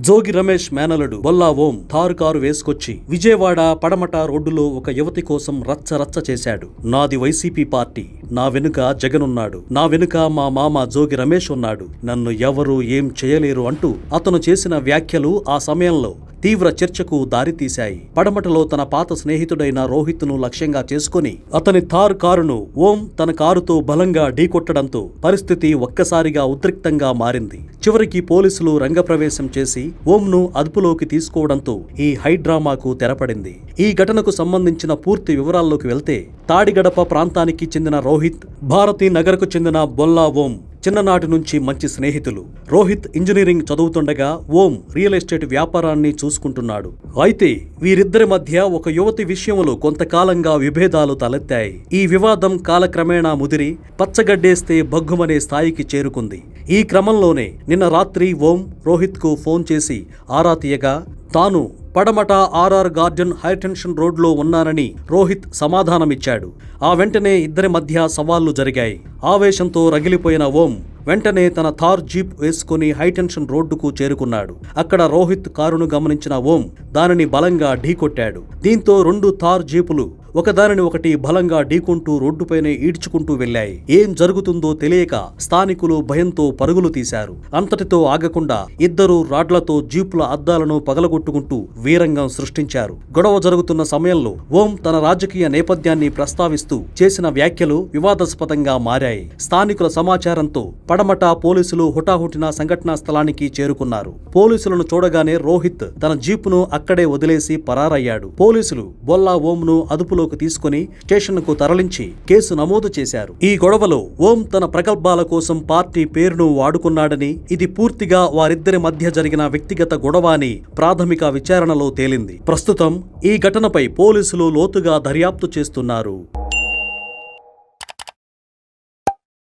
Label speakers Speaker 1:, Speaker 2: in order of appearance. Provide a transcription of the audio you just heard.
Speaker 1: జోగి రమేష్ మేనలుడు బొల్లా ఓం Thar car వేసుకొచ్చి Vijayawada పడమట రోడ్డులో ఒక యువతి కోసం రచ్చ చేశాడు. నాది వైసీపీ పార్టీ, నా వెనుక జగనున్నాడు, నా వెనుక మా మామ జోగి రమేష్ ఉన్నాడు, నన్ను ఎవరూ ఏం చేయలేరు అంటూ అతను చేసిన వ్యాఖ్యలు ఆ సమయంలో తీవ్ర చర్చకు దారితీశాయి. పడమటలో తన పాత స్నేహితుడైన రోహిత్ను లక్ష్యంగా చేసుకుని అతని థార్ కారును ఓం తన కారుతో బలంగా ఢీకొట్టడంతో పరిస్థితి ఒక్కసారిగా ఉద్రిక్తంగా మారింది. చివరికి పోలీసులు రంగప్రవేశం చేసి ఓంను అదుపులోకి తీసుకోవడంతో ఈ హైడ్రామాకు తెరపడింది. ఈ ఘటనకు సంబంధించిన పూర్తి వివరాల్లోకి వెళ్తే, తాడిగడప ప్రాంతానికి చెందిన రోహిత్, భారతీ నగర్కు చెందిన బొల్లా ఓం చిన్ననాటి నుంచి మంచి స్నేహితులు. రోహిత్ ఇంజనీరింగ్ చదువుతుండగా ఓం రియల్ ఎస్టేట్ వ్యాపారాన్ని చూసుకుంటున్నాడు. అయితే వీరిద్దరి మధ్య ఒక యువతి విషయంలో కొంతకాలంగా విభేదాలు తలెత్తాయి. ఈ వివాదం కాలక్రమేణా ముదిరి పచ్చగడ్డేస్తే బగ్గుమనే స్థాయికి చేరుకుంది. ఈ క్రమంలోనే నిన్న రాత్రి ఓం రోహిత్కు ఫోన్ చేసి ఆరా తీయగా తాను పడమట ఆర్ఆర్ గార్డెన్ హైటెన్షన్ రోడ్లో ఉన్నానని రోహిత్ సమాధానమిచ్చాడు. ఆ వెంటనే ఇద్దరి మధ్య సవాళ్లు జరిగాయి. ఆవేశంతో రగిలిపోయిన ఓం వెంటనే తన థార్ జీప్ వేసుకుని హైటెన్షన్ రోడ్డుకు చేరుకున్నాడు. అక్కడ రోహిత్ కారును గమనించిన ఓం దానిని బలంగా ఢీకొట్టాడు. దీంతో రెండు థార్ జీపులు ఒకదానిని ఒకటి బలంగా ఢీకొంటూ రోడ్డుపైనే ఈడ్చుకుంటూ వెళ్లాయి. ఏం జరుగుతుందో తెలియక స్థానికులు భయంతో పరుగులు తీశారు. అంతటితో ఆగకుండా ఇద్దరు రాడ్లతో జీపుల అద్దాలను పగలగొట్టుకుంటూ వీరంగం సృష్టించారు. గొడవ జరుగుతున్న సమయంలో ఓం తన రాజకీయ నేపథ్యాన్ని ప్రస్తావిస్తూ చేసిన వ్యాఖ్యలు వివాదాస్పదంగా మారాయి. స్థానికుల సమాచారంతో పడమట పోలీసులు హుటాహుటిన సంఘటనా స్థలానికి చేరుకున్నారు. పోలీసులను చూడగానే రోహిత్ తన జీపును అక్కడే వదిలేసి పరారయ్యాడు. పోలీసులు బొల్లా ఓంను అదుపులోకి తీసుకుని స్టేషన్కు తరలించి కేసు నమోదు చేశారు. ఈ గొడవలో ఓం తన ప్రగల్భాల కోసం పార్టీ పేరును వాడుకున్నాడని, ఇది పూర్తిగా వారిద్దరి మధ్య జరిగిన వ్యక్తిగత గొడవ అని ప్రాథమిక విచారణలో తేలింది. ప్రస్తుతం ఈ ఘటనపై పోలీసులు లోతుగా దర్యాప్తు చేస్తున్నారు.